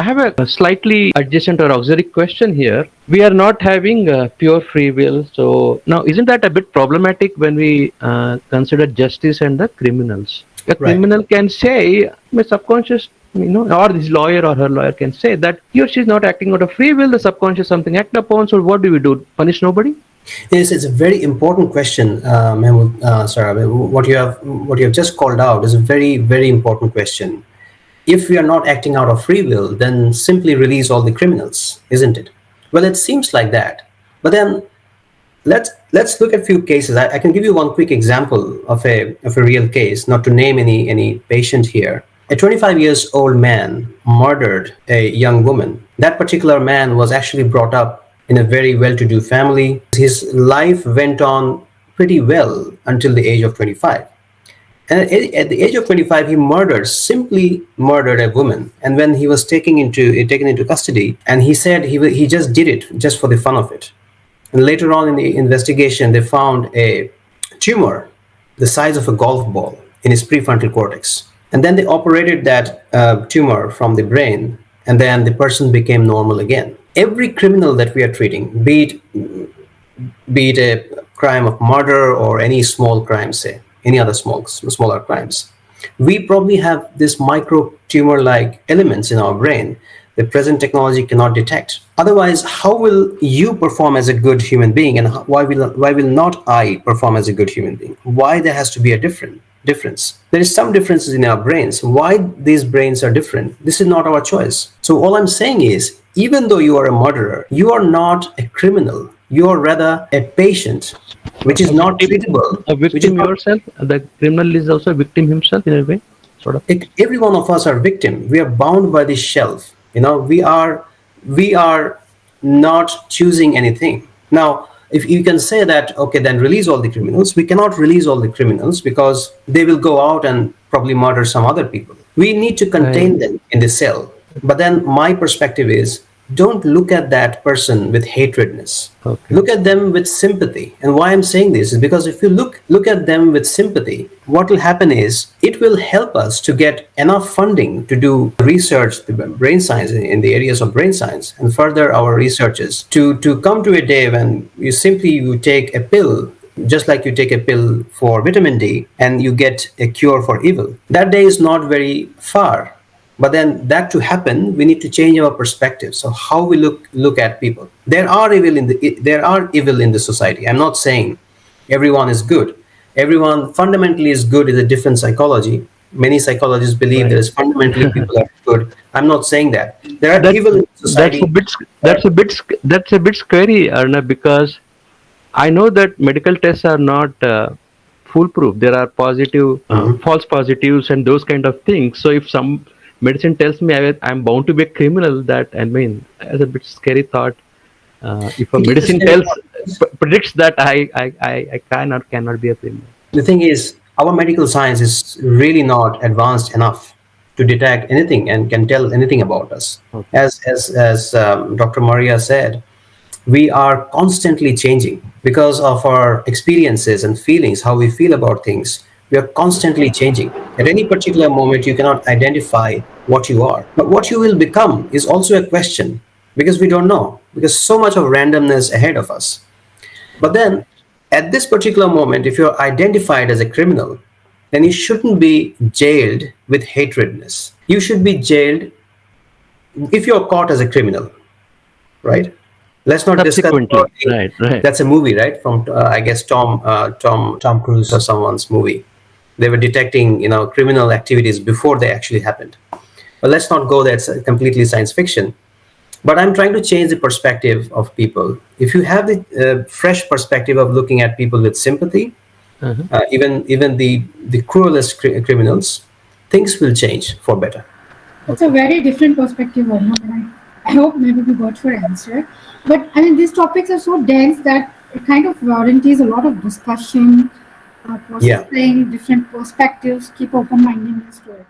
have a slightly adjacent or auxiliary question here. We are not having pure free will. So now, isn't that a bit problematic when we consider justice and the criminals? A criminal can say, my subconscious, or his lawyer or her lawyer can say that he or she is not acting out of free will, the subconscious something act upon. So what do we do? Punish nobody? Yes, it's a very important question, Mahmood. What you have just called out is a very, very important question. If we are not acting out of free will, then simply release all the criminals, isn't it? Well, it seems like that. But then let's look at a few cases. I can give you one quick example of a real case, not to name any patient here. A 25 years old man murdered a young woman. That particular man was actually brought up in a very well-to-do family. His life went on pretty well until the age of 25. And at the age of 25, he simply murdered a woman. And when he was taken into custody, and he said he just did it just for the fun of it. And later on in the investigation, they found a tumor the size of a golf ball in his prefrontal cortex. And then they operated that tumor from the brain, and then the person became normal again. Every criminal that we are treating, be it a crime of murder or any small crime, say, any other smaller crimes, we probably have this micro tumor-like elements in our brain that present technology cannot detect. Otherwise, how will you perform as a good human being, and why will not I perform as a good human being? Why there has to be a difference? There is some differences in our brains. Why these brains are different? This is not our choice. So all I'm saying is, even though you are a murderer, you are not a criminal. You are rather a patient, which is not treatable. A victim yourself? The criminal is also a victim himself in a way, sort of. Every one of us are victim. We are bound by this shelf. We are not choosing anything. Now, if you can say that, okay, then release all the criminals. We cannot release all the criminals because they will go out and probably murder some other people. We need to contain them in the cell. But then my perspective is, don't look at that person with hatredness. Okay. Look at them with sympathy. And why I'm saying this is because if you look at them with sympathy, what will happen is it will help us to get enough funding to do research, the brain science in the areas of brain science, and further our researches to come to a day when you take a pill, just like you take a pill for vitamin D and you get a cure for evil. That day is not very far. But then that to happen, we need to change our perspective. So how we look at people. There are evil in the society. I'm not saying everyone is good. Everyone fundamentally is good is a different psychology. Many psychologists believe there is fundamentally people are good. I'm not saying that. There are evil in society. That's a bit scary, Arnab, because I know that medical tests are not foolproof. There are positive, false positives, and those kind of things. So if some medicine tells me I'm bound to be a criminal, that, as a bit scary thought. If a medicine predicts that I cannot be a criminal. The thing is, our medical science is really not advanced enough to detect anything and can tell anything about us. Okay. As Dr. Maria said, we are constantly changing because of our experiences and feelings, how we feel about things. We are constantly changing. At any particular moment, you cannot identify what you are. But what you will become is also a question, because we don't know, because so much of randomness ahead of us. But then, at this particular moment, if you're identified as a criminal, then you shouldn't be jailed with hatredness. You should be jailed if you're caught as a criminal, right? Let's not discuss. Right. That's a movie, right? From I guess Tom Cruise or someone's movie. They were detecting, criminal activities before they actually happened. But let's not go there. It's completely science fiction. But I'm trying to change the perspective of people. If you have the fresh perspective of looking at people with sympathy, even the cruelest criminals, things will change for better. It's a very different perspective, Arnab, and I hope maybe we got your answer. But these topics are so dense that it kind of warrants a lot of discussion, processing, different perspectives, keep open-mindedness to it.